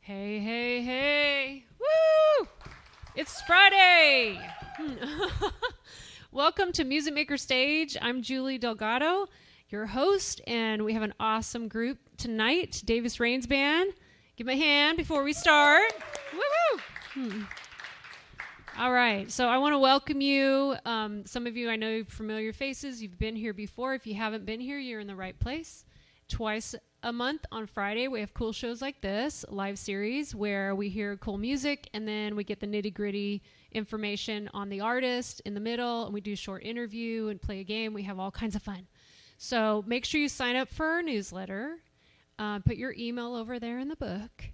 Hey, hey, hey. Woo! It's Friday. Welcome to Music Maker Stage. I'm Julie Delgado, your host, and we have an awesome group tonight. Davis Rains Band. Give me a hand before we start. Woo-hoo! All right, so I want to welcome you. Some of you, I know familiar faces. You've been here before. If you haven't been here, you're in the right place. Twice a month on Friday, we have cool shows like this, live series, where we hear cool music, and then we get the nitty-gritty information on the artist in the middle, and we do a short interview and play a game. We have all kinds of fun. So make sure you sign up for our newsletter. Put your email over there in the book.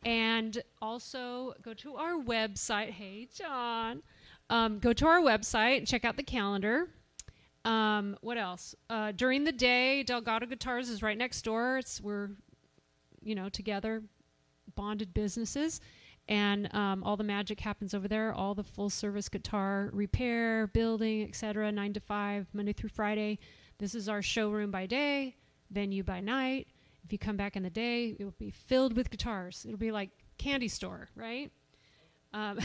And also go to our website. Hey, John. Go to our website and check out the calendar. What else? During the day, Delgado Guitars is right next door. We're together, bonded businesses. And all the magic happens over there. All the full-service guitar repair, building, etc., 9 to 5, Monday through Friday. This is our showroom by day, venue by night. If you come back in the day, it will be filled with guitars. It'll be like candy store, right? And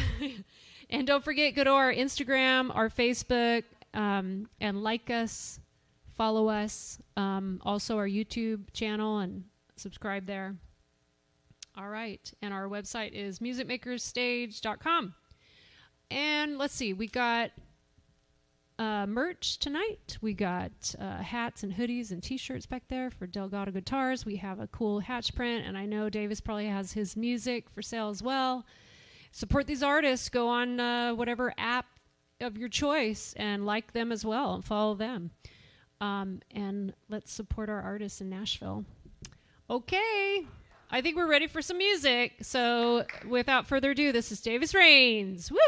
don't forget, go to our Instagram, our Facebook, and like us, follow us. Also our YouTube channel, and subscribe there. All right. And our website is musicmakerstage.com. And let's see, we got merch tonight. We got hats and hoodies and t-shirts back there for Delgado Guitars. We have a cool hatch print, and I know Davis probably has his music for sale as well. Support these artists. Go on whatever app of your choice and like them as well and follow them. And let's support our artists in Nashville. Okay, I think we're ready for some music. So without further ado, this is Davis Rains. Woo!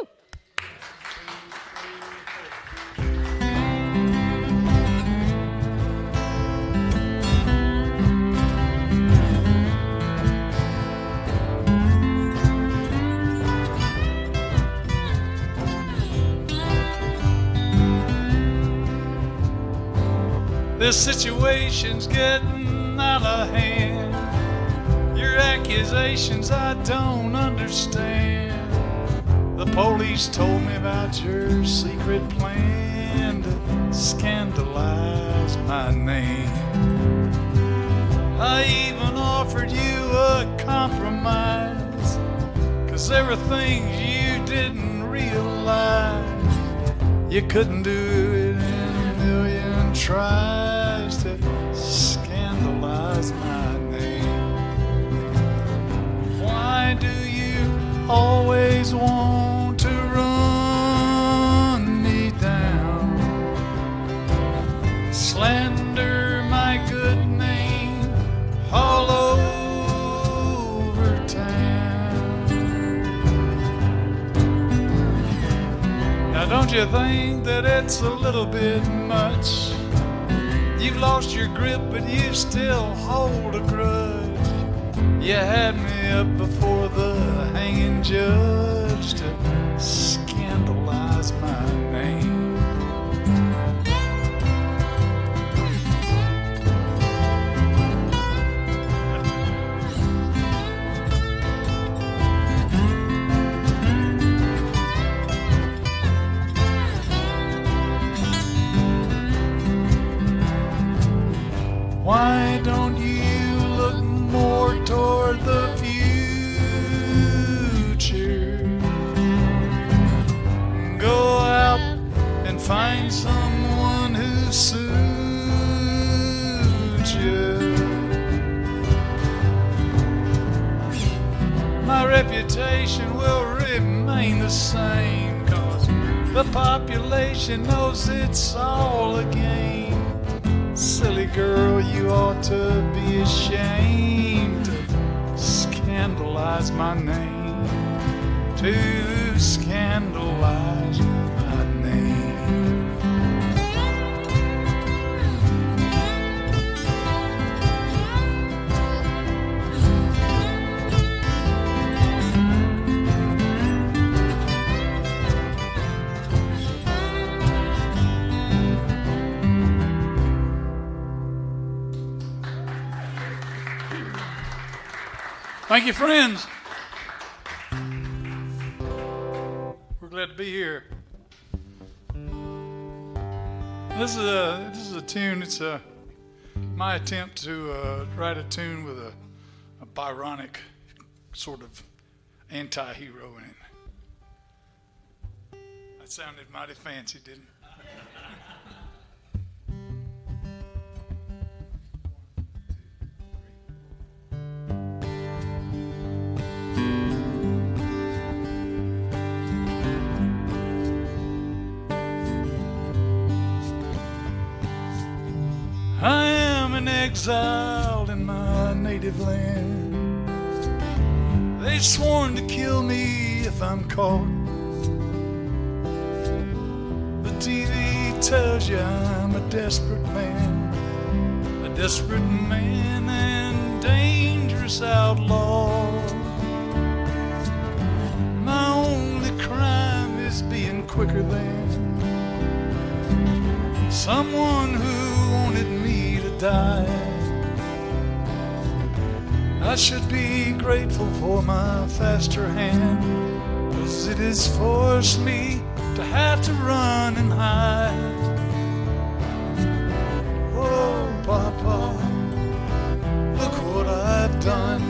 This situation's getting out of hand. Your accusations I don't understand. The police told me about your secret plan to scandalize my name. I even offered you a compromise, 'cause there were things you didn't realize. You couldn't do it in a million tries to scandalize my name. Why do you always want to run me down? Slander my good name all over town. Now don't you think that it's a little bit much? You've lost your grip, but you still hold a grudge. You had me up before the hanging judge to scandalize my name. Why don't you look more toward the future? Go out and find someone who suits you. My reputation will remain the same, 'cause the population knows it's all a game. Silly girl, you ought to be ashamed to scandalize my name, to scandalize my name. Thank you, friends. glad to be here. This is a tune. It's my attempt to write a tune with a Byronic sort of anti-hero in it. That sounded mighty fancy, didn't it? I am an exile in my native land. They've sworn to kill me if I'm caught. The TV tells you I'm a desperate man and dangerous outlaw. My only crime is being quicker than someone who wanted me to die. I should be grateful for my faster hand, 'cause it has forced me to have to run and hide. Oh, Papa, look what I've done.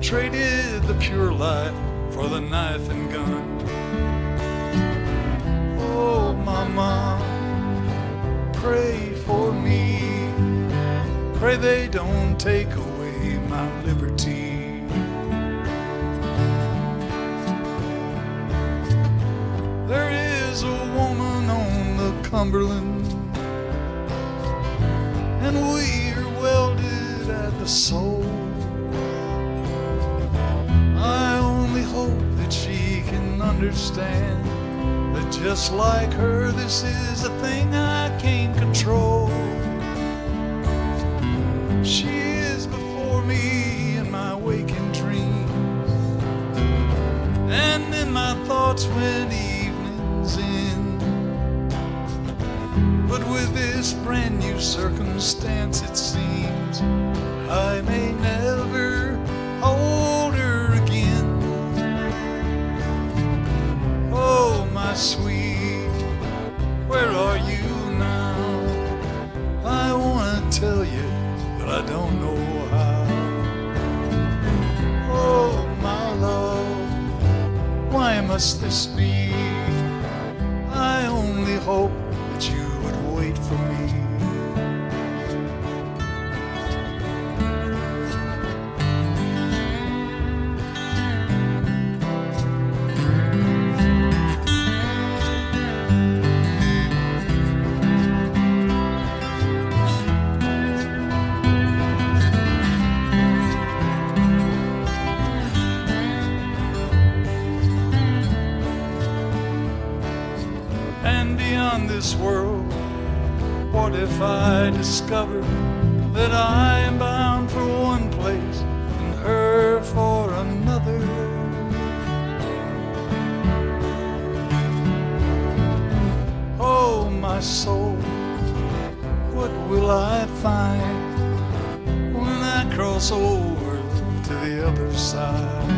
Traded the pure life for the knife and gun. Oh, Mama, pray for me. Pray they don't take away my liberty. There is a woman on the Cumberland, and we are welded at the soul. I only hope that she can understand that just like her, this is a thing I can't control. She is before me in my waking dreams, and in my thoughts when evening's in. But with this brand new circumstance, it seems I may never hold her again. Oh, my sweet, where are you now? I want to tell you, but I don't know how. Oh, my love, why must this be? I only hope that you would wait for me. This world, what if I discover that I am bound for one place and her for another? Oh, my soul, what will I find when I cross over to the other side?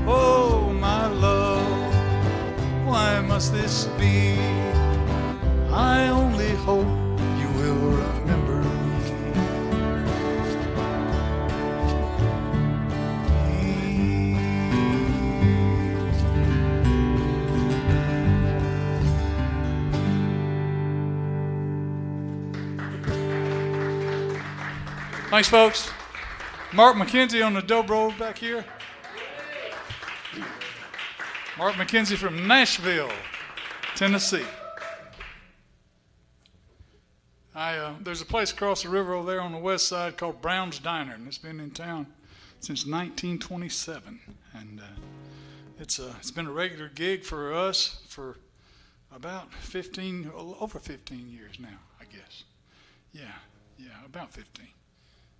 Oh, my love, why must this be? I only hope you will remember me. Thanks, folks. Mark McKenzie on the dobro back here. Mark McKenzie from Nashville, Tennessee. There's a place across the river over there on the west side called Brown's Diner, and it's been in town since 1927. And it's been a regular gig for us for about over 15 years now, I guess. Yeah, about 15.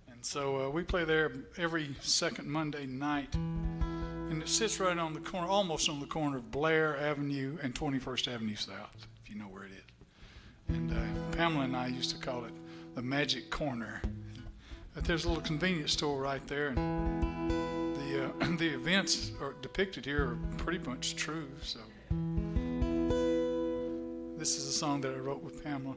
And so we play there every second Monday night. And it sits right on the corner, almost on the corner of Blair Avenue and 21st Avenue South, if you know where it is. And Pamela and I used to call it the Magic Corner. But there's a little convenience store right there. And the events are depicted here are pretty much true. So this is a song that I wrote with Pamela.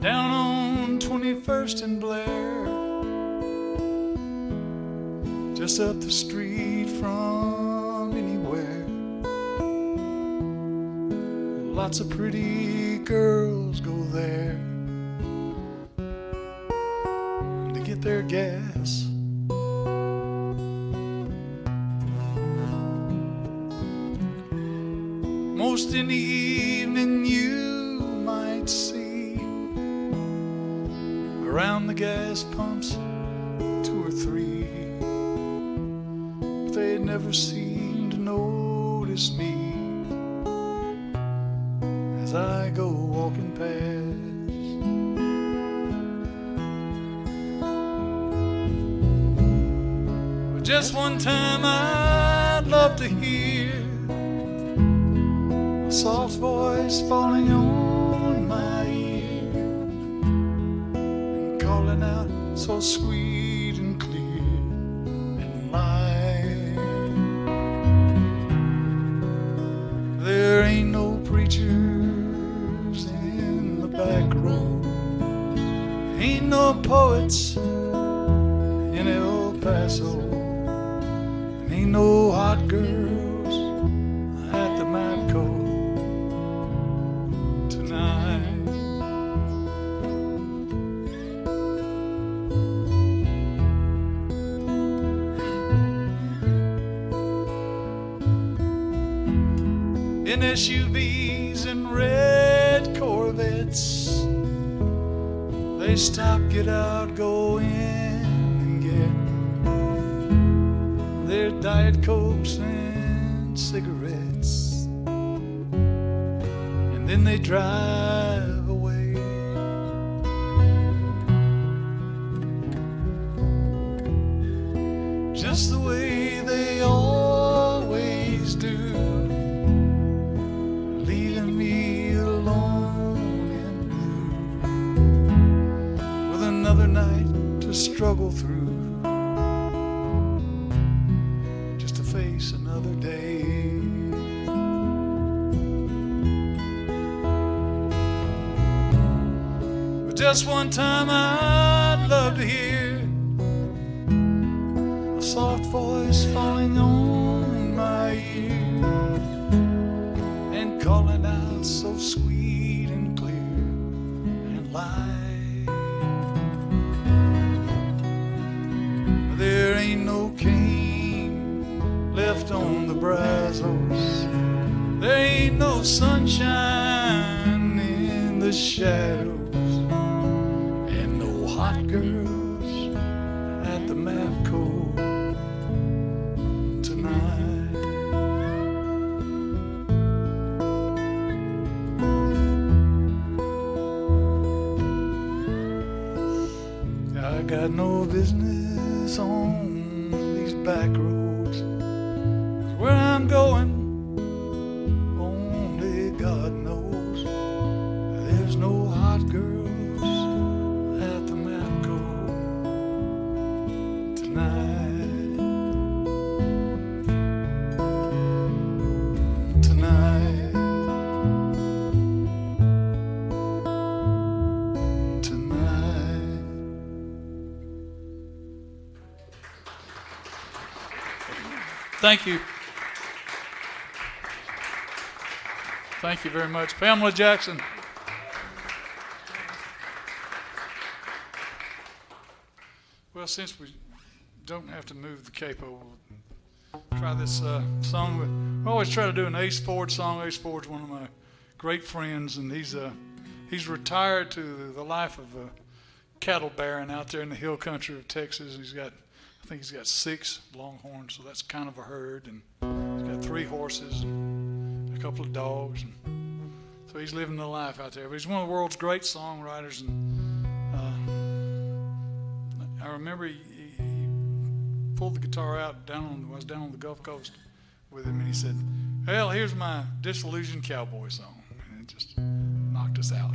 Down on 21st and Blair, just up the street from anywhere, lots of pretty girls go there to get their gas. Most in the evening you might see around the gas pumps 2 or 3, but they never seem to notice me as I go walking past. But just one time I'd love to hear a soft voice falling on my ear and calling out so sweet and clear and light. There ain't no preachers in the back row, ain't no poets in El Paso, and ain't no hot girls at the Mapco tonight. In SUVs and red Corvettes, they stop, get out, go in and get their Diet Cokes and cigarettes, and then they drive away. Just the way they always do, leaving me alone and blue with another night to struggle through, just to face another day. But just one time I'd love to hear a soft voice falling on my ear and calling out so sweet and clear and light. There ain't no cane left on the Brazos, there ain't no sunshine in the shadows, and no hot girls at the Mapco tonight. I got no business on these back roads, 'cause where I'm going only God knows. There's no hot girls at the Mapco tonight. Tonight. Tonight. Thank you. Thank you very much. Pamela Jackson. Well, since we don't have to move the capo, we'll try this song. We always try to do an Ace Ford song. Ace Ford's one of my great friends, and he's retired to the life of a cattle baron out there in the hill country of Texas. I think he's got 6 Longhorns, so that's kind of a herd, and he's got 3 horses and a couple of dogs, and so he's living the life out there. But he's one of the world's great songwriters, and I remember he pulled the guitar out I was down on the Gulf Coast with him, and he said, "Well, here's my Disillusioned Cowboy song," and it just knocked us out.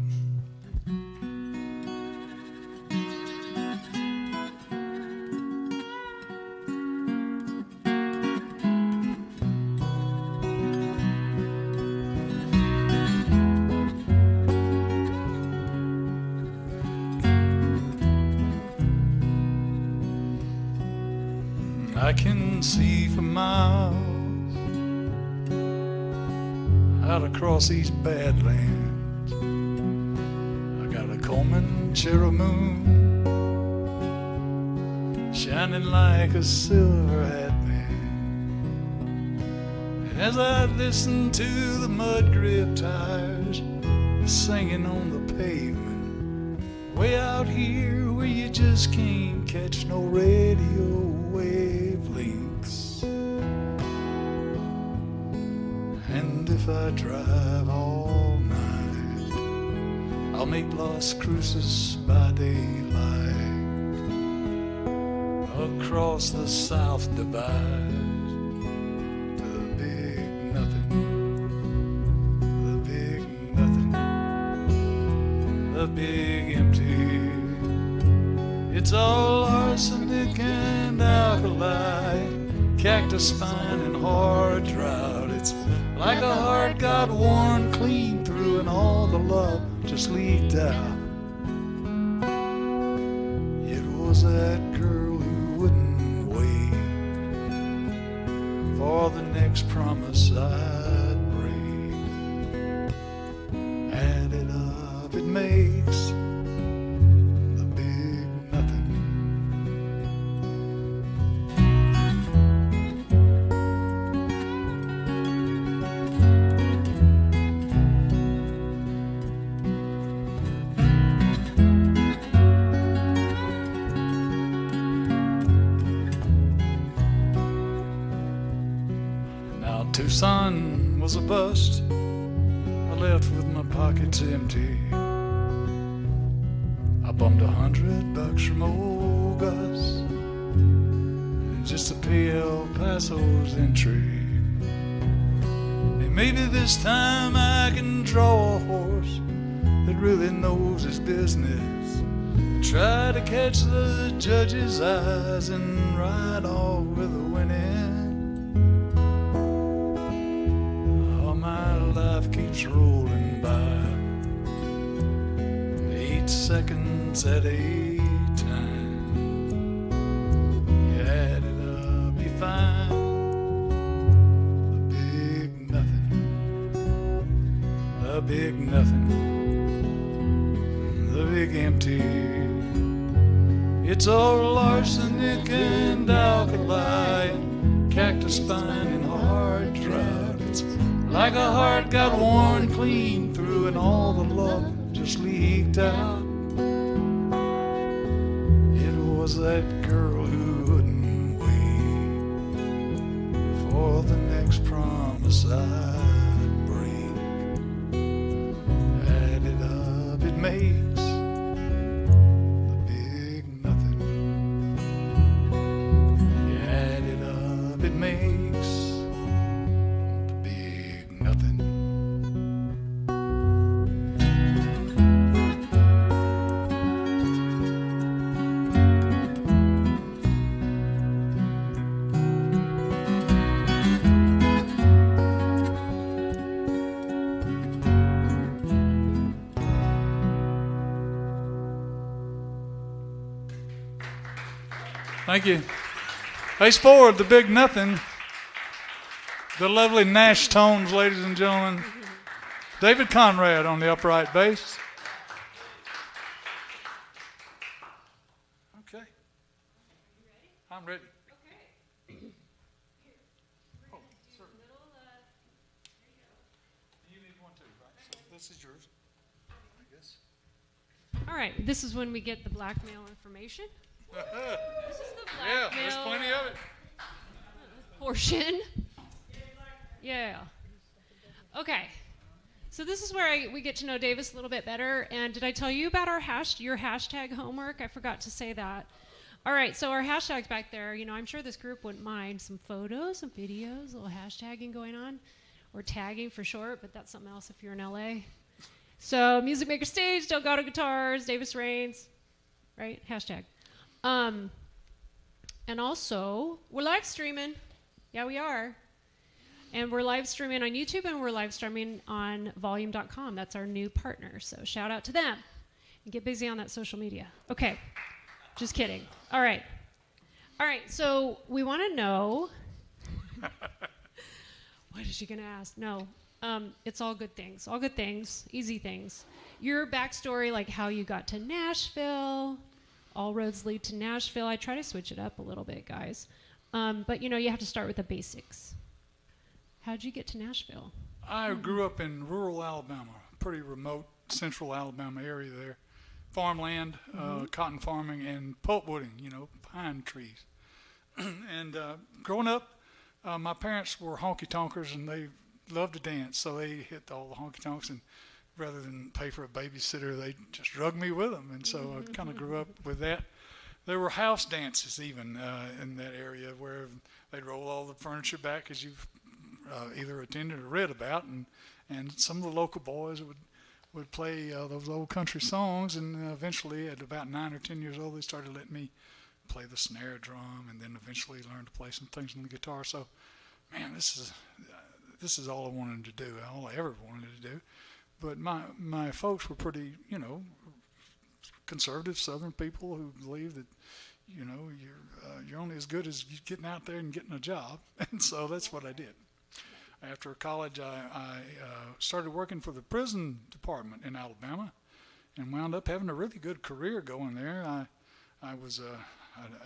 I can see for miles out across these badlands. I got a Comanchero moon shining like a silver hat band. As I listen to the mud grip tires singing on the pavement, way out here where you just can't catch no radio wavelengths. And if I drive all night, I'll make Las Cruces by daylight. Across the South Divide to the big nothing, the big nothing, the big empty. It's all arsenic and alkali, cactus spine and hard drought. It's like a heart got worn clean through and all the love just leaked out. It was that girl who wouldn't wait for the next promise I'd break. Add it up, it makes Tucson was a bust. I left with my pockets empty. I bummed $100 from old Gus just to pay El Paso's entry. And maybe this time I can draw a horse that really knows his business. Try to catch the judge's eyes and ride off with a winning. Life keeps rolling by, 8 seconds at a time. You add it up, you find the big nothing, the big nothing, the big empty. It's all arsenic and alkali, cactus spine and hard drought. It's like a heart got worn clean through and all the love just leaked out. It was that girl who wouldn't wait for the next promise I'd break. Add it up, it makes the big nothing. You add it up, it makes nothing. Thank you. Ace forward, the big nothing. The lovely Nash tones, ladies and gentlemen. David Conrad on the upright bass. Okay. I'm ready. Okay. Oh, sir. You need one too, right? So this is yours, I guess. All right. This is when we get the blackmail information. This is the blackmail. Yeah, there's plenty of it. Portion. Yeah. Okay. So this is where we get to know Davis a little bit better. And did I tell you about your hashtag homework? I forgot to say that. All right, so our hashtags back there, I'm sure this group wouldn't mind some photos, some videos, a little hashtagging going on, or tagging for short, but that's something else if you're in LA. So Music Maker Stage, Delgado Guitars, Davis Rains, right? Hashtag. And also, we're live streaming. Yeah, we are. And we're live streaming on YouTube, and we're live streaming on volume.com. That's our new partner. So shout out to them. And get busy on that social media. Okay. Just kidding. All right. So we want to know. What is she going to ask? No. It's all good things. All good things. Easy things. Your backstory, like how you got to Nashville. All roads lead to Nashville. I try to switch it up a little bit, guys. But, you have to start with the basics. How'd you get to Nashville? I grew up in rural Alabama, pretty remote central Alabama area there. Farmland, cotton farming, and pulpwooding, pine trees. And growing up, my parents were honky-tonkers, and they loved to dance, so they hit all the honky-tonks, and rather than pay for a babysitter, they just drug me with them, and so I kind of grew up with that. There were house dances even in that area where they'd roll all the furniture back, as you've either attended or read about, and some of the local boys would play those old country songs, and eventually at about 9 or 10 years old they started letting me play the snare drum, and then eventually learned to play some things on the guitar. So, man, this is all I wanted to do, all I ever wanted to do. But my folks were pretty, conservative Southern people who believe that, you're only as good as getting out there and getting a job, and so that's what I did. After college, I started working for the prison department in Alabama, and wound up having a really good career going there. I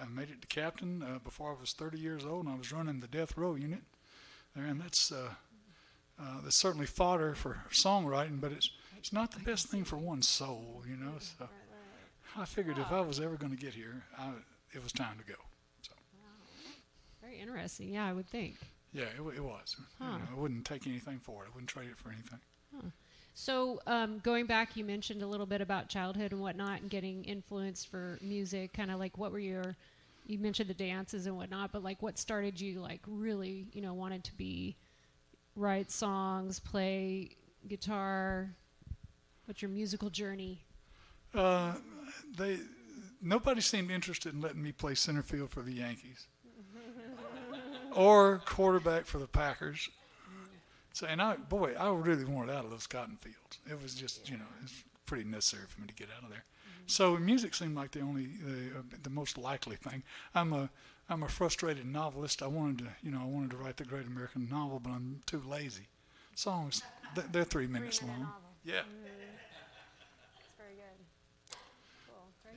made it to captain before I was 30 years old, and I was running the death row unit there, and that's certainly fodder for songwriting, but it's not the best thing for one's soul, So I figured if I was ever going to get here, it was time to go. So. Wow. Very interesting. Yeah, I would think. Yeah, it was. Huh. I wouldn't take anything for it. I wouldn't trade it for anything. Huh. So going back, you mentioned a little bit about childhood and whatnot and getting influenced for music, kind of like what were you mentioned the dances and whatnot, but like what started you like really, wanted to write songs, play guitar? What's your musical journey? Nobody seemed interested in letting me play center field for the Yankees. Or quarterback for the Packers. So, and I really wanted out of those cotton fields. It was just, it's pretty necessary for me to get out of there. So music seemed like the most likely thing. I'm a frustrated novelist. I wanted to write the great American novel, but I'm too lazy. Songs, they're 3 minutes long. Novel. Yeah. That's very good. Cool. Very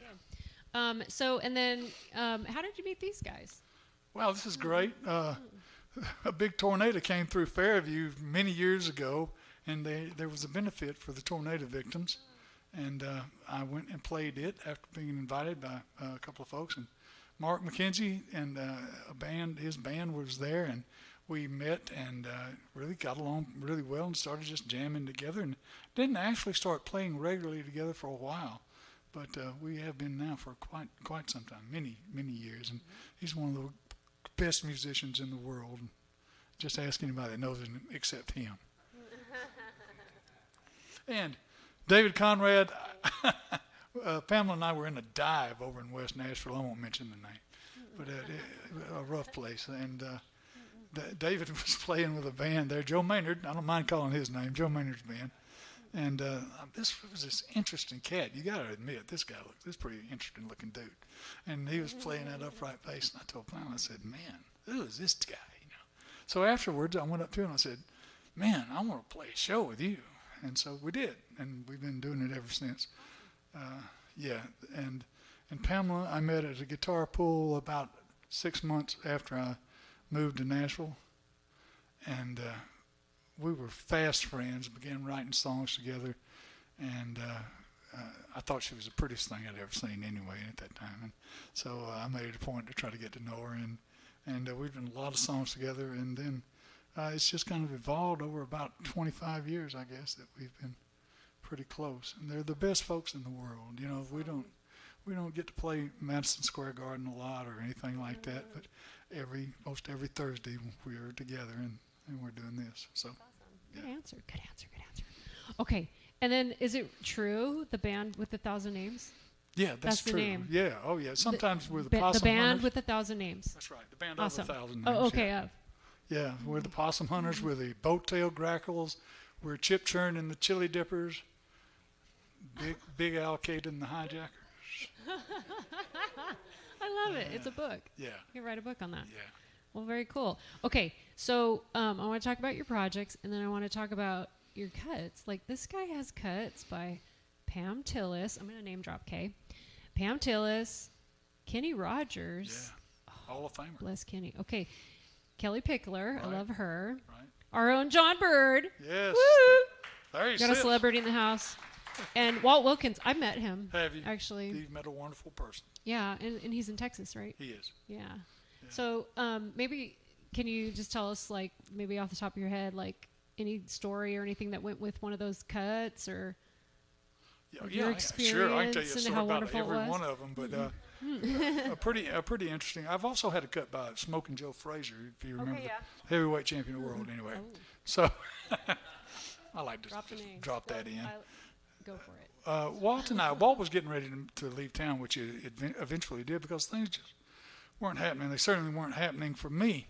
good. So, and then, how did you meet these guys? Wow, this is great. A big tornado came through Fairview many years ago, and there was a benefit for the tornado victims. And I went and played it after being invited by a couple of folks. And Mark McKenzie and his band was there, and we met and really got along really well and started just jamming together. And didn't actually start playing regularly together for a while. But we have been now for quite some time, many years. And he's one of the best musicians in the world. Just ask anybody that knows him except him. And David Conrad, Pamela and I were in a dive over in West Nashville. I won't mention the name, but a rough place. And David was playing with a band there, Joe Maynard. I don't mind calling his name, Joe Maynard's band. And this was this interesting cat. You got to admit, this is pretty interesting looking dude. And he was playing that upright bass, and I told Pam, I said, man, who is this guy? So afterwards, I went up to him and I said, man, I want to play a show with you. And so we did, and we've been doing it ever since. And Pamela, I met at a guitar pool about 6 months after I moved to Nashville. And we were fast friends, began writing songs together, and I thought she was the prettiest thing I'd ever seen anyway at that time. And so I made it a point to try to get to know her, and we've done a lot of songs together, and then it's just kind of evolved over about 25 years, I guess, that we've been pretty close. And they're the best folks in the world. we don't get to play Madison Square Garden a lot or anything like that, but most every Thursday we are together and we're doing this. So, awesome. Good answer. Good answer. Good answer. Okay, and then is it true the band with 1,000 names? Yeah, that's the true. name. Yeah, oh yeah. Sometimes we're the Possum The band Hunters. with 1,000 names. That's right. The band Awesome. of 1,000 names. Oh, okay. Yeah. Yeah, we're the Possum Hunters. We're the Boat-tailed Grackles. We're Chip Churn and the Chili Dippers. Big Al Kate and the Hijackers. I love it. It's a book. Yeah. You can write a book on that. Yeah. Well, very cool. Okay, so I want to talk about your projects, and then I want to talk about your cuts. Like, this guy has cuts by Pam Tillis. I'm going to name drop Kay. Pam Tillis, Kenny Rogers. Yeah. Hall of Famer. Bless Kenny. Okay, Kelly Pickler. Right. I love her. Right. Our own John Bird. Yes. Woo! There he Got a sits. celebrity in the house. And Walt Wilkins. I met him. Have you? Actually. You've met a wonderful person. Yeah, and he's in Texas, right? He is. Yeah. So maybe can you just tell us, like, maybe off the top of your head, like, any story or anything that went with one of those cuts, or your experience sure. I can tell you a and story how about wonderful every it was? one of them, but pretty interesting. I've also had a cut by Smoking Joe Frazier, if you remember, the heavyweight champion of the world. Anyway, so I like to Drop the name. drop that in. Go for it. Walt was getting ready to leave town, which it eventually did, because things just weren't happening. They certainly weren't happening for me.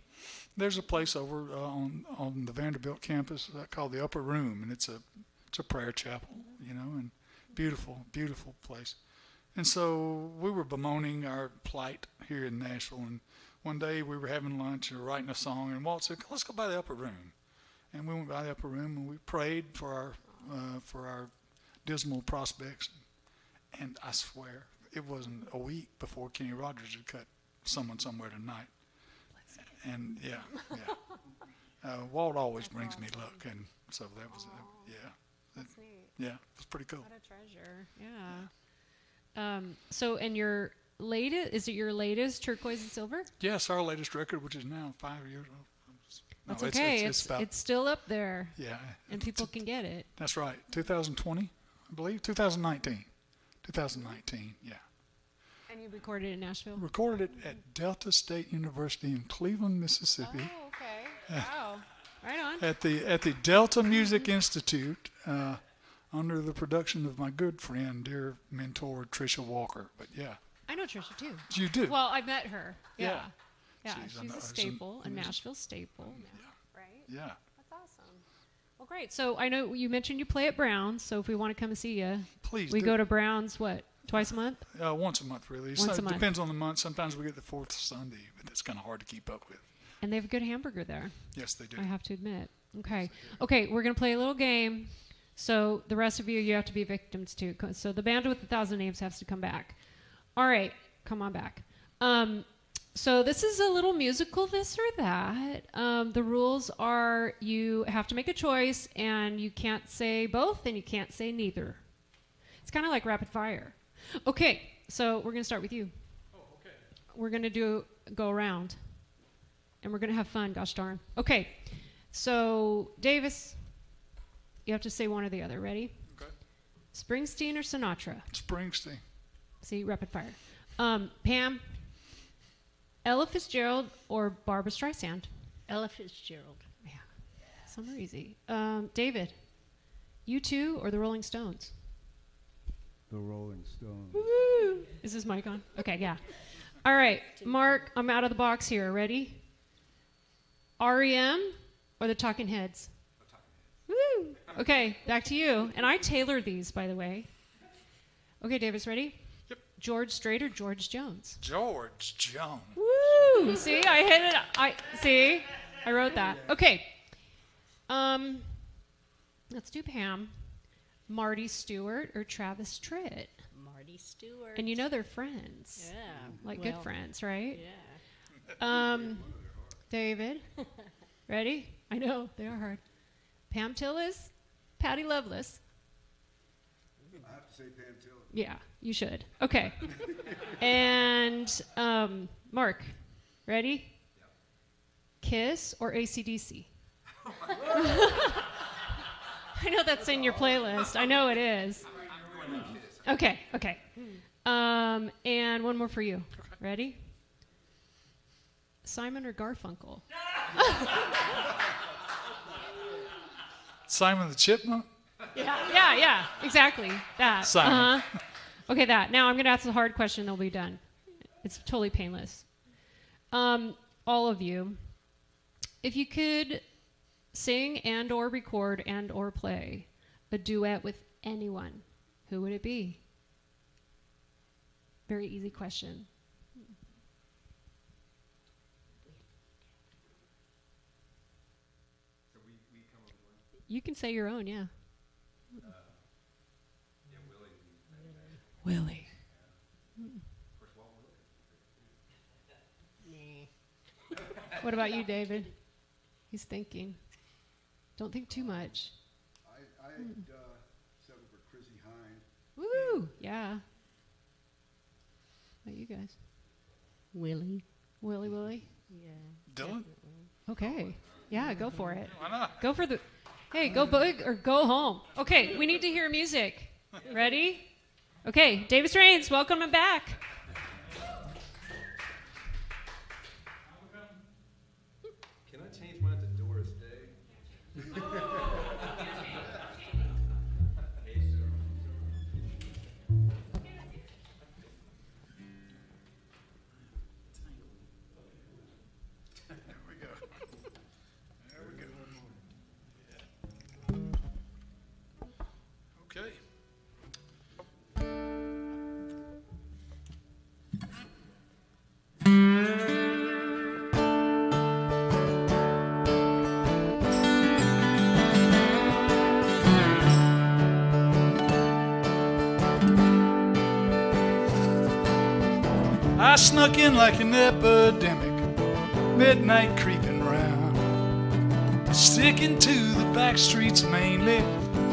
There's a place over on the Vanderbilt campus called the Upper Room, and it's a prayer chapel, and beautiful place. And so we were bemoaning our plight here in Nashville, and one day we were having lunch and writing a song, and Walt said, "Let's go by the Upper Room." And we went by the Upper Room and we prayed for our dismal prospects. And I swear, it wasn't a week before Kenny Rogers had cut Someone Somewhere Tonight. And yeah. Walt always brings me luck, and so that was That's neat. yeah, it was pretty cool. What a treasure. Yeah. So, and your latest, is it your latest, Turquoise and Silver? Yes, our latest record, which is now 5 years old. That's okay. It's still up there. Yeah. And people can get it. That's right. 2020, I believe. 2019. 2019, yeah. And you recorded it in Nashville? Recorded it at Delta State University in Cleveland, Mississippi. Oh, okay. Wow. Right on. At the Delta Music Institute, under the production of my good friend, dear mentor, Tricia Walker. But yeah. I know Tricia, too. You do? Well, I met her. Yeah. Yeah, She's a staple, a Nashville staple. Yeah. Right? Yeah. That's awesome. Well, great. So I know you mentioned you play at Brown's, so if we want to come and see you, please we go to Brown's, twice a month? Once a month, really. Once a month. Depends on the month. Sometimes we get the fourth Sunday, but that's kind of hard to keep up with. And they have a good hamburger there. Yes, they do. I have to admit. Okay. Okay, we're going to play a little game. So the rest of you have to be victims too. So the band with 1,000 names has to come back. All right, come on back. So this is a little musical this or that. The rules are you have to make a choice, and you can't say both, and you can't say neither. It's kind of like rapid fire. Okay, so we're going to start with you. Oh, okay. We're going to go around, and we're going to have fun, gosh darn. Okay, so Davis, you have to say one or the other. Ready? Okay. Springsteen or Sinatra? Springsteen. See, rapid fire. Pam, Ella Fitzgerald or Barbra Streisand? Ella Fitzgerald. Yeah, some are easy. David, U2 or the Rolling Stones? The Rolling Stones. Woo! Is this mic on? Okay, yeah. All right, Mark, I'm out of the box here. Ready? REM or the Talking Heads? The Talking Heads. Woo! Okay, back to you. And I tailored these, by the way. Okay, Davis, ready? Yep. George Strait or George Jones? George Jones. Woo! See, I hit it. I wrote that. Okay. Let's do Pam. Marty Stewart or Travis Tritt? Marty Stewart. And you know they're friends. Yeah. Like good friends, right? Yeah. David, ready? I know, they are hard. Pam Tillis, Patty Loveless. I have to say Pam Tillis. Yeah, you should. Okay. And Mark, ready? Yeah. Kiss or AC/DC? I know that's in your playlist. I know it is. I'm going to Kiss. Okay. And one more for you. Ready? Simon or Garfunkel? Simon the Chipmunk? Yeah, exactly. That. Simon. Okay, that. Now I'm going to ask the hard question, then we'll be done. It's totally painless. All of you, if you could sing and or record and or play a duet with anyone, who would it be? Very easy question. So we come up with one. You can say your own, yeah. Yeah, Willie. Willie. Of course, Walt Willie. What about you, David? He's thinking. Don't think too much. I had settled for Chrissy Hine. Woo! Yeah. What about you guys? Willie. Willie? Yeah. Dylan? Okay. Yeah, go for it. Why not? Go for the... Hey, go big or go home. Okay, we need to hear music. Ready? Okay, Davis Rains, welcome him back. Can I change mine to Doris Day? There we go. Okay. I snuck in like an epidemic, midnight creeping round, sticking to the back streets mainly,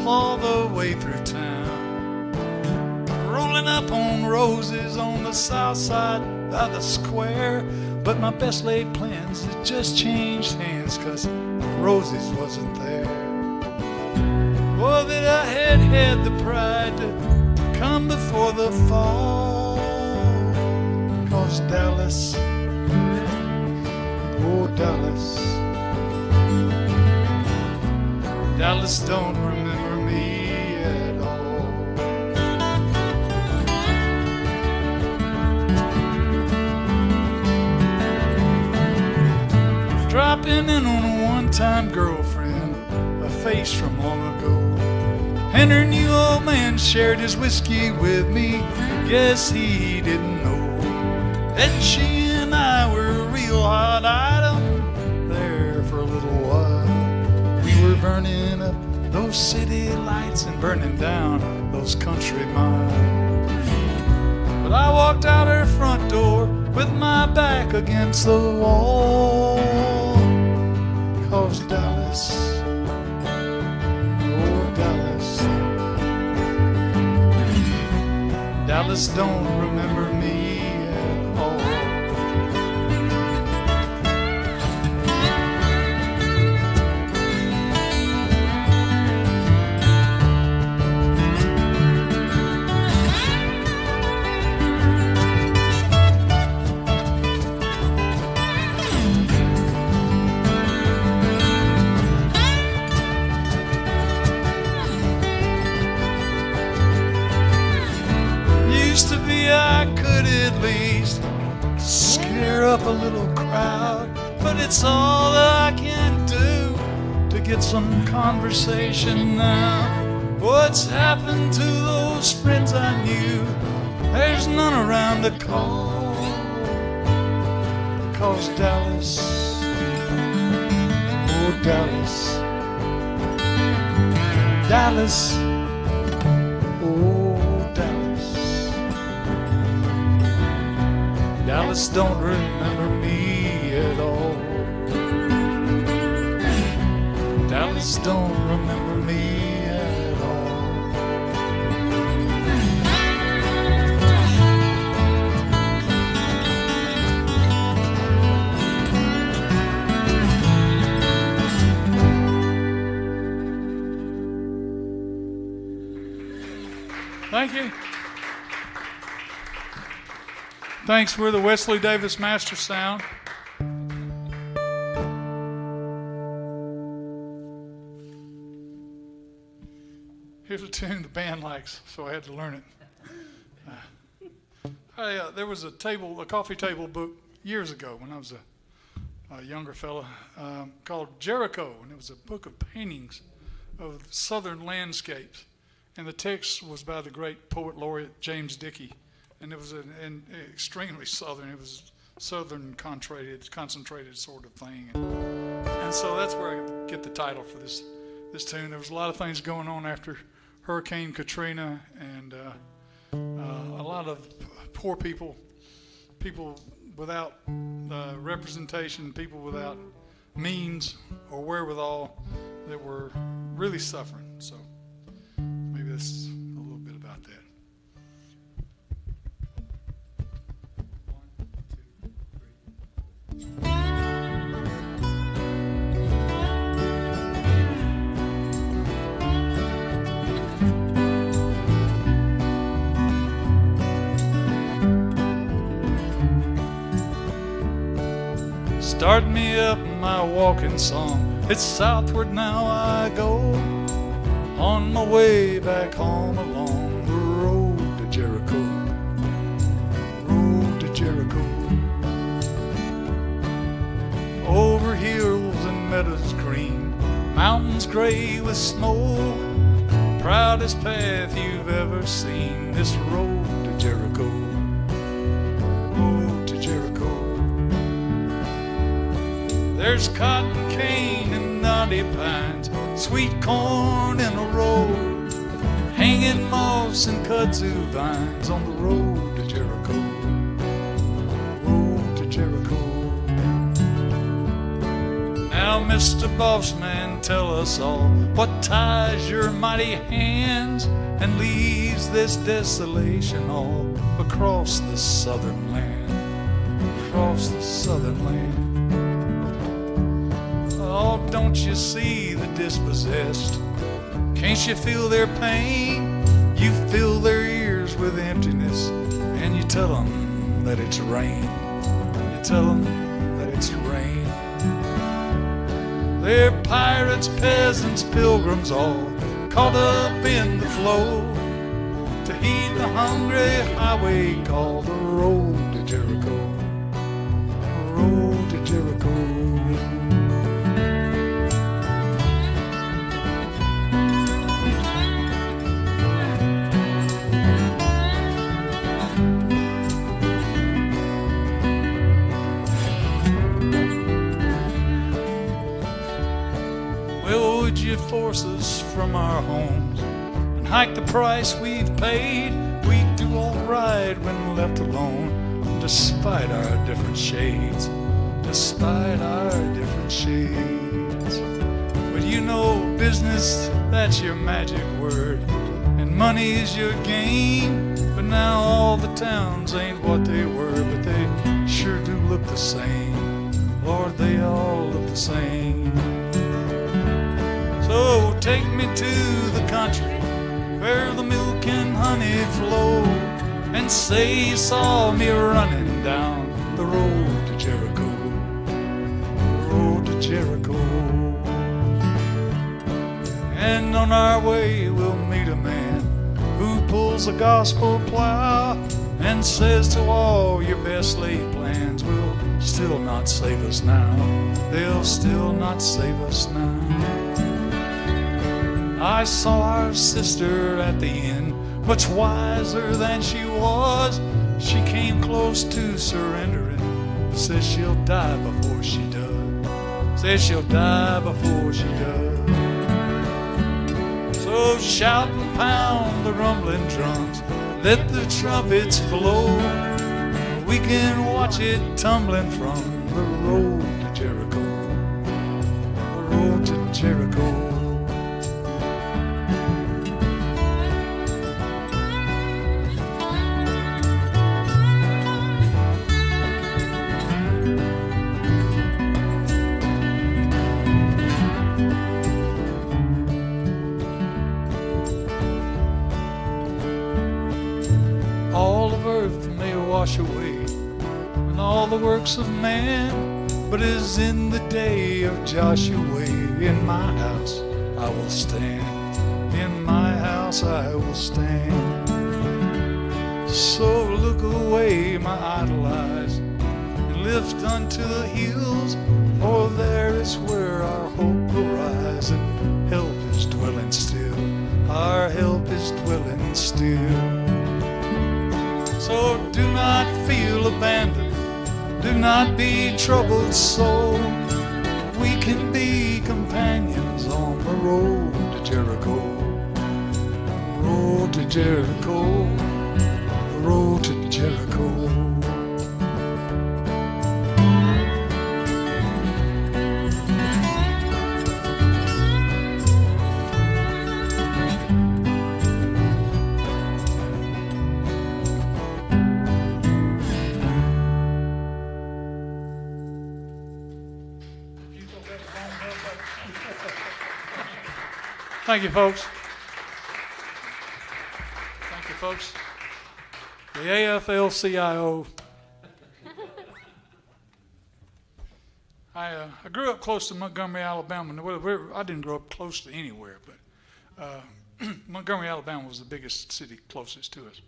all the way through town. Rolling up on roses on the south side of the square, but my best laid plans had just changed hands, 'cause Roses wasn't there. Oh, that I had the pride to come before the fall, 'cause Dallas, oh Dallas, Dallas don't remember me at all. Dropping in on a one-time girlfriend, a face from long ago, and her new old man shared his whiskey with me. Guess he didn't know that she and I were a real hot item there for a little while. We were burning up those city lights and burning down those country miles. But I walked out her front door with my back against the wall, 'cause Dallas, oh Dallas, Dallas don't remember me at all. Used to be I could at least scare up a little crowd, but it's all that I can do to get some conversation now. What's happened to those friends I knew? There's none around to call, 'cause Dallas, oh Dallas, Dallas, oh Dallas, Dallas don't remember me at all. Dallas don't remember me at all. Thank you. Thanks. We're the Wesley Davis Master Sound. Here's a tune the band likes, so I had to learn it. There was a coffee table book years ago when I was a younger fella called Jericho, and it was a book of paintings of southern landscapes, and the text was by the great poet laureate James Dickey, and it was an extremely southern. It was southern concentrated sort of thing, and so that's where I get the title for this tune. There was a lot of things going on after Hurricane Katrina, and a lot of poor people without representation, people without means or wherewithal that were really suffering. So maybe this is a little bit about that. 1, 2, 3. Start me up my walking song. It's southward now I go, on my way back home along the road to Jericho. Road to Jericho. Over hills and meadows green, mountains gray with snow, proudest path you've ever seen, this road to Jericho. Road to Jericho. There's cotton cane and knotty pines, sweet corn in a row, hanging moss and kudzu vines on the road to Jericho. Road to Jericho. Now, Mr. Bossman, tell us all what ties your mighty hands and leaves this desolation all across the southern land. Across the southern land. Oh, don't you see the dispossessed? Can't you feel their pain? You fill their ears with emptiness, and you tell them that it's rain. You tell them that it's rain. They're pirates, peasants, pilgrims, all caught up in the flow to heed the hungry highway called the road to Jericho. The road to Jericho. Force us from our homes and hike the price we've paid. We do all right when left alone, despite our different shades. Despite our different shades. But you know, business, that's your magic word, and money's your game. But now all the towns ain't what they were, but they sure do look the same. Lord, they all look the same. So take me to the country where the milk and honey flow, and say you saw me running down the road to Jericho. The road to Jericho. And on our way we'll meet a man who pulls a gospel plow and says to all your best laid plans will still not save us now. They'll still not save us now. I saw our sister at the inn, much wiser than she was. She came close to surrendering, says she'll die before she does. Says she'll die before she does. So shout and pound the rumbling drums, let the trumpets blow. We can watch it tumbling from the road to Jericho. The road to Jericho. wash away and all the works of man, but as in the day of Joshua. In my house I will stand, in my house I will stand. So look away, my idle eyes, and lift unto the hills, for there is where our hope will rise, and help is dwelling still, our help is dwelling still. So do not feel abandoned, do not be troubled soul. We can be companions on the road to Jericho, road to Jericho, road to Jericho. Thank you, folks. Thank you, folks. The AFL-CIO. I grew up close to Montgomery, Alabama. Well, I didn't grow up close to anywhere, but Montgomery, Alabama was the biggest city closest to us.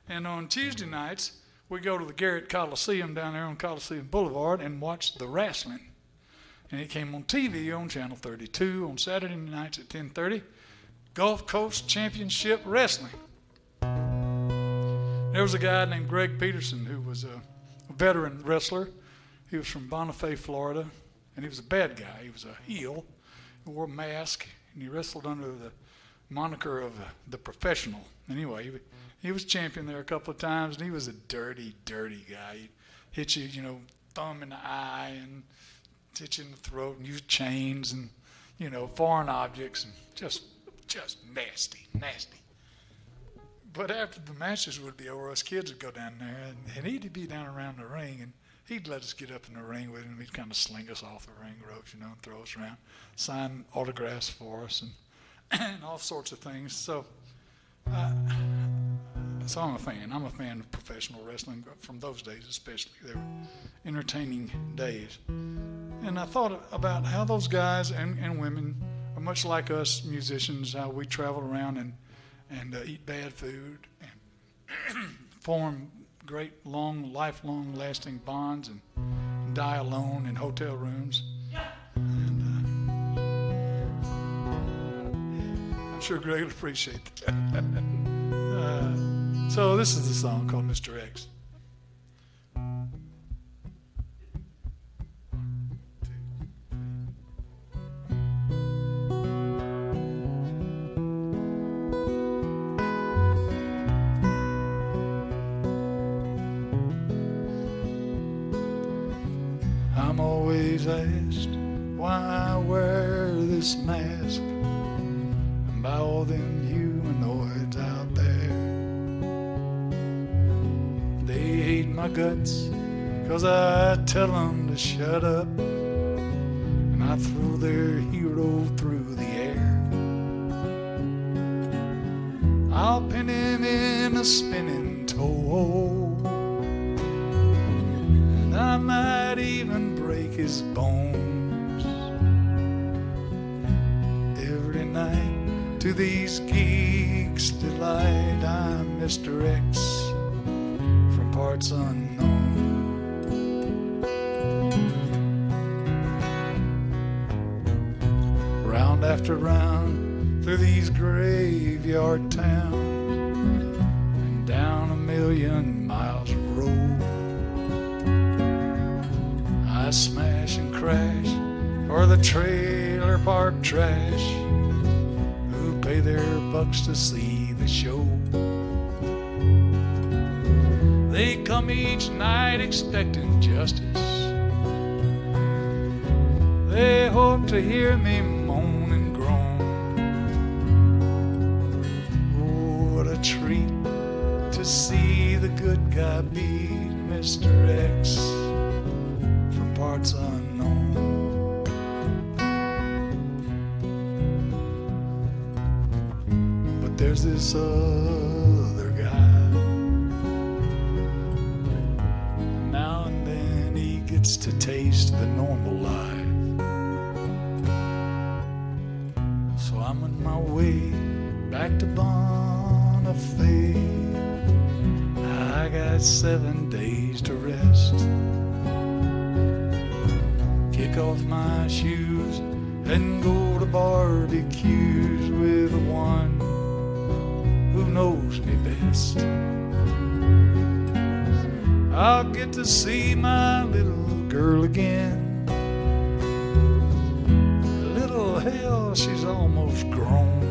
And on Tuesday nights, we go to the Garrett Coliseum down there on Coliseum Boulevard and watch the wrestling. And it came on TV on Channel 32 on Saturday nights at 10:30. Gulf Coast Championship Wrestling. There was a guy named Greg Peterson who was a veteran wrestler. He was from Bonifay, Florida, and he was a bad guy. He was a heel. He wore a mask, and he wrestled under the moniker of the Professional. Anyway, he was champion there a couple of times, and he was a dirty, dirty guy. He'd hit you, thumb in the eye and hit you in the throat and use chains and, foreign objects and just nasty, nasty. But after the matches would be over, us kids would go down there and he'd be down around the ring and he'd let us get up in the ring with him. He'd kind of sling us off the ring ropes, and throw us around, sign autographs for us and all sorts of things. So I'm a fan. I'm a fan of professional wrestling from those days especially. They were entertaining days. And I thought about how those guys and women are much like us musicians, how we travel around and eat bad food and form great, lifelong lasting bonds and die alone in hotel rooms. And I'm sure Greg would appreciate that. So this is the song called Mr. X. I'm always asked why I wear this mask by all them humanoids out there. They hate my guts 'cause I tell them to shut up, and I throw their hero through the air. I'll pin him in a spinning toe, and I might even break his bones. Every night to these geeks' delight, I'm Mr. X from parts unknown. Round after round through these graveyard towns and down 1,000,000 miles of road, I smash and crash for the trailer park trash who pay their bucks to see the show. They come each night expecting justice. They hope to hear me moan and groan. Oh, what a treat to see the good guy beat Mr. X from parts unknown. But there's this other guy gets to taste the normal life. So I'm on my way back to Bonifay. I got 7 days to rest. Kick off my shoes and go to barbecues with the one who knows me best. I'll get to see my little girl again. Little hell, she's almost grown.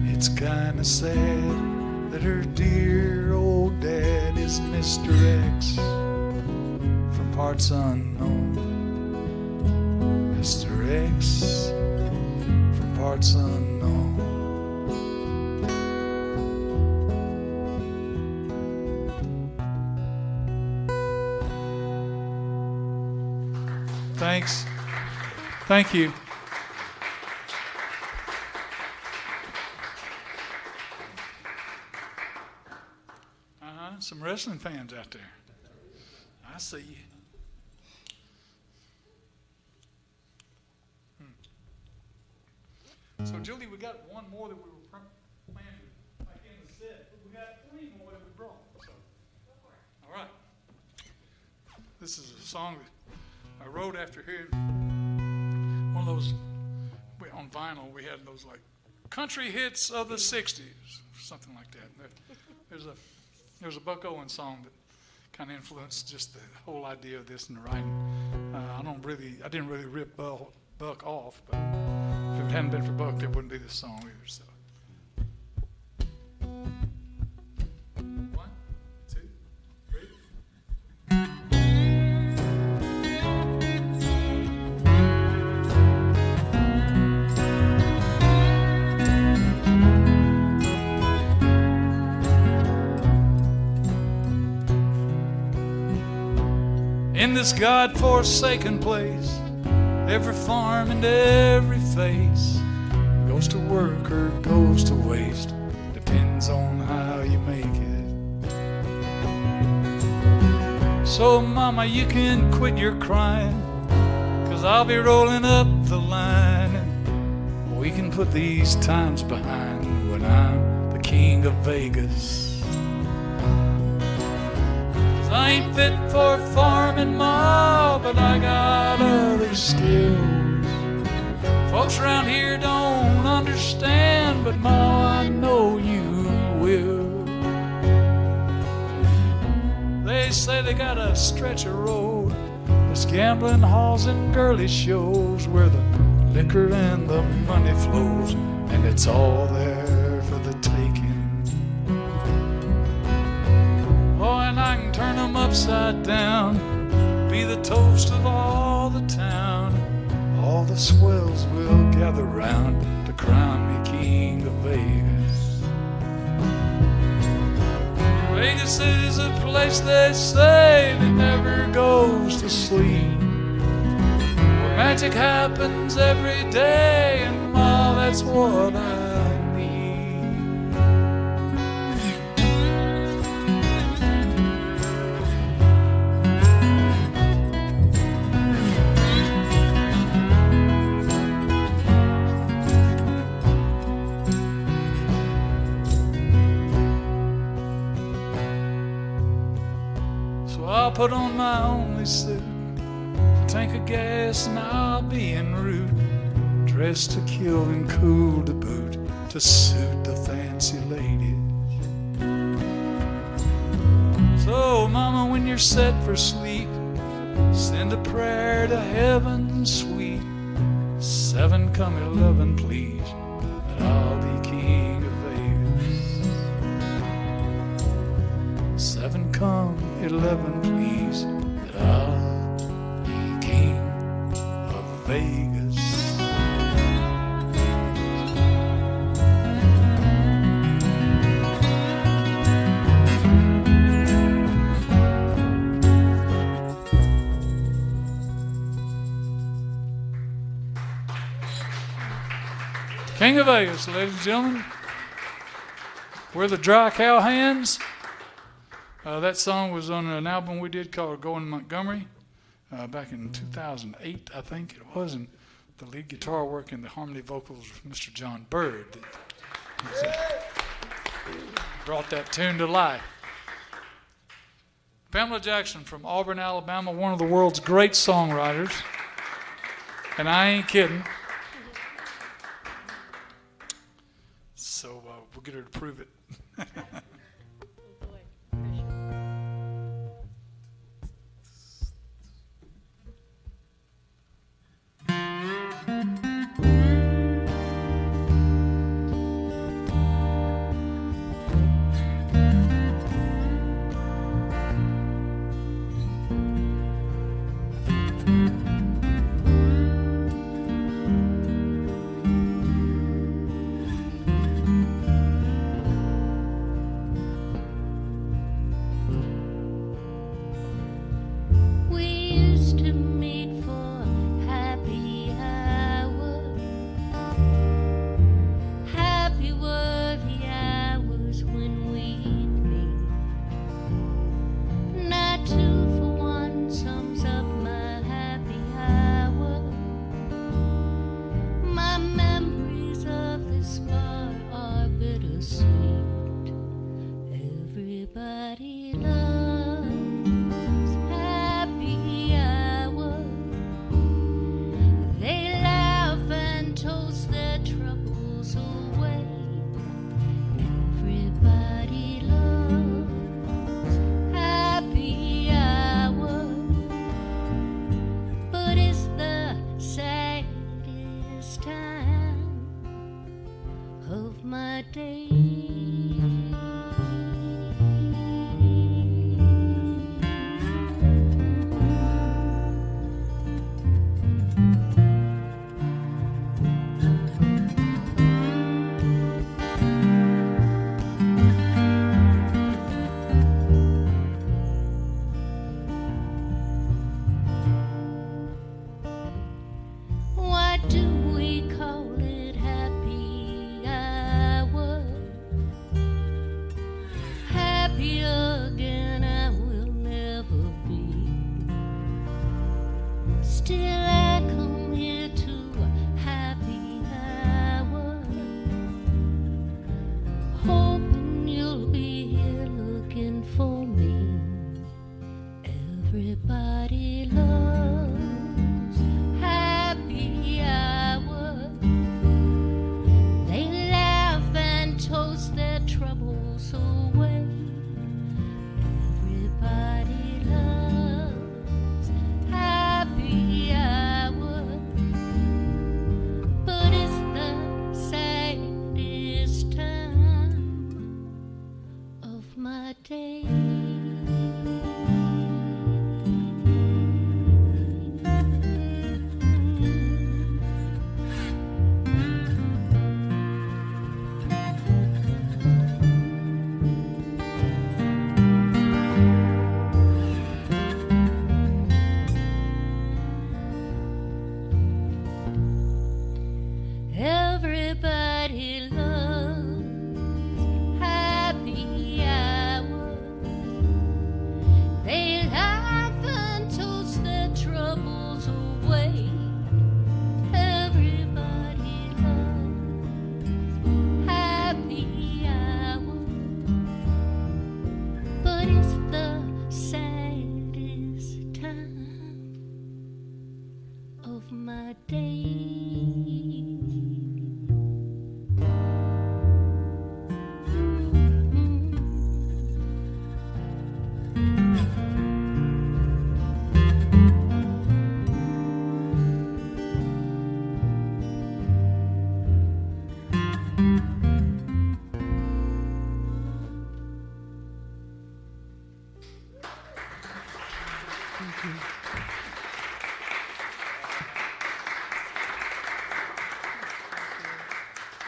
It's kinda sad that her dear old dad is Mr. X from parts unknown. Mr. X from parts unknown. Thanks. Thank you. Some wrestling fans out there. I see you. So, Julie, we got one more that we were planning like in the set, but we got 3 more that we brought. So, all right. This is a song that I wrote after hearing one of those, on vinyl, we had those like country hits of the 60s, something like that. There's a Buck Owens song that kind of influenced just the whole idea of this and the writing. I didn't really rip Buck off, but if it hadn't been for Buck, there wouldn't be this song either. So, 1, 2, 3. In this God-forsaken place, every farm and every face goes to work or goes to waste, depends on how you make it. So mama, you can quit your crying, 'cause I'll be rolling up the line, and we can put these times behind when I'm the king of Vegas. I ain't fit for farming, Ma, but I got other skills. Folks around here don't understand, but Ma, I know you will. They say they got a stretch of road, there's gambling halls and girly shows where the liquor and the money flows, and it's all there for the taking. Oh, and I can turn them upside down, be the toast of all the town. All the swells will gather round to crown me king of Vegas. Vegas is a place they say that never goes to sleep, where magic happens every day, and Ma, that's what I need. I'll put on my only suit, a tank of gas, and I'll be en route, dressed to kill and cool to boot, to suit the fancy ladies. So, Mama, when you're set for sleep, send a prayer to heaven sweet. 7 come 11, please, and I'll be king of Vegas. 7 come 11, please, that I'll be king of Vegas. King of Vegas, ladies and gentlemen. We're the Dry Cow Hands. That song was on an album we did called Going to Montgomery back in 2008, I think it was, and the lead guitar work and the harmony vocals of Mr. John Bird that brought that tune to life. Pamela Jackson from Auburn, Alabama, one of the world's great songwriters, and I ain't kidding. So we'll get her to prove it.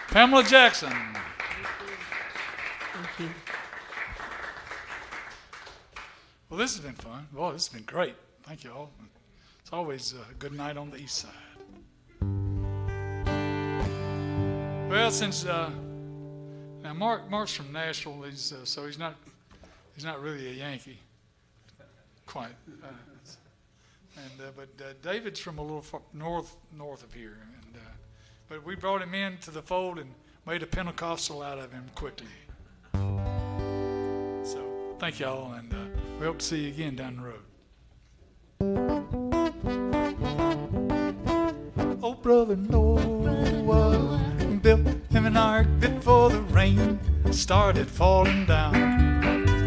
Pamela Jackson. Thank you. Well, this has been fun. Well, this has been great. Thank you all. It's always a good night on the east side. Well, since now Mark's from Nashville, so he's not He's not really a Yankee, quite. But David's from a little far north of here, but we brought him into the fold and made a Pentecostal out of him quickly. So thank y'all, and we hope to see you again down the road. Oh, brother Noah built him an ark before the rain started falling down.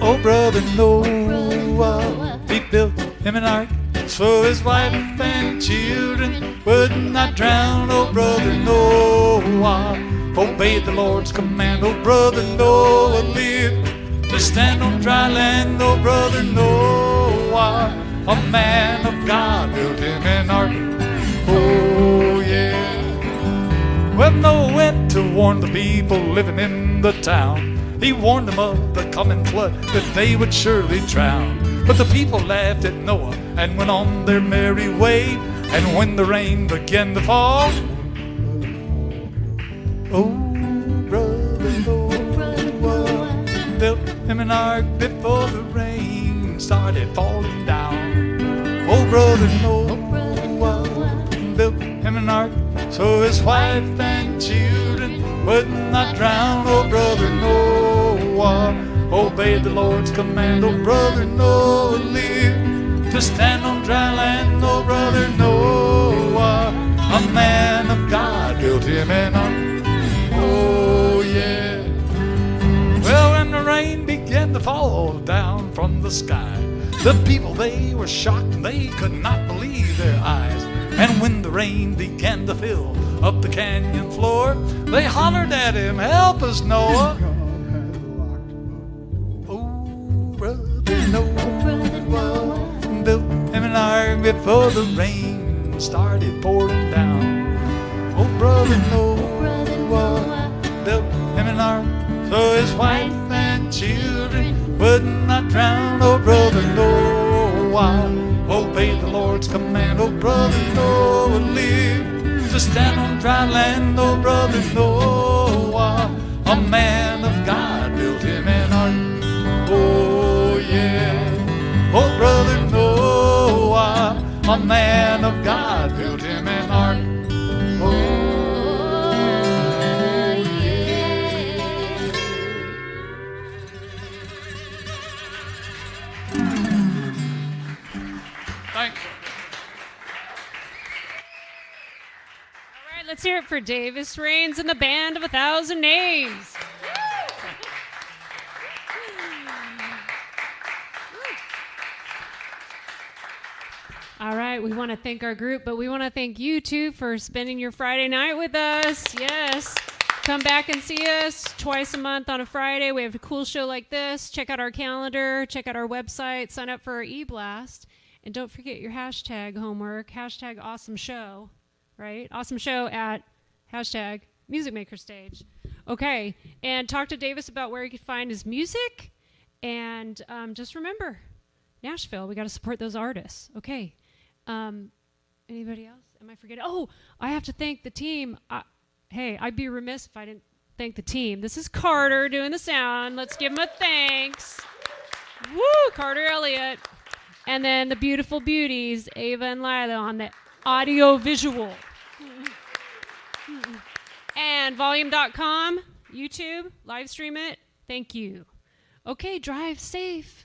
Oh, brother Noah, he built him an ark so his wife and children would not drown. Oh, brother Noah obeyed the Lord's command. Oh, brother Noah lived to stand on dry land. Oh, brother Noah, a man of God, built him an ark. Oh, yeah. Well, Noah went to warn the people living in the town. He warned them of the coming flood, that they would surely drown. But the people laughed at Noah and went on their merry way. And when the rain began to fall, oh, brother Noah built him an ark before the rain started falling down. Oh, brother Noah built him an ark so his wife and children would not drown. Oh, brother Noah obeyed the Lord's command. Oh, brother Noah lived to stand on dry land. Oh, brother Noah, a man of God, built him an ark. Oh, yeah. Well, when the rain began to fall down from the sky, the people, they were shocked and they could not believe their eyes. And when the rain began to fill up the canyon floor, they hollered at him, "Help us, Noah." Oh, brother Noah built him an ark before the rain started pouring down. Oh, brother Noah built him an ark so his wife and children would not drown. Oh, brother Noah obeyed the Lord's command. Oh, brother Noah lived to stand on dry land. Oh, brother Noah, a man of God, built him an ark. Oh, yeah. Oh, brother Noah, a man of God, built him an ark. Oh, thanks. All right, let's hear it for Davis Rains and the Band of 1,000 Names. All right, we want to thank our group, but we want to thank you too for spending your Friday night with us. Yes. Come back and see us twice a month on a Friday. We have a cool show like this. Check out our calendar, check out our website, sign up for our e-blast, and don't forget your hashtag homework, hashtag awesome show, right? Awesome show at hashtag Music Maker Stage. Okay, and talk to Davis about where you can find his music, and just remember, Nashville, we got to support those artists. Okay. Anybody else? Am I forgetting? Oh, I have to thank the team. Hey, I'd be remiss if I didn't thank the team. This is Carter doing the sound. Let's give him a thanks. Woo, Carter Elliott. And then the beautiful beauties, Ava and Lila, on the audio visual. And volume.com, YouTube, live stream it. Thank you. Okay, drive safe.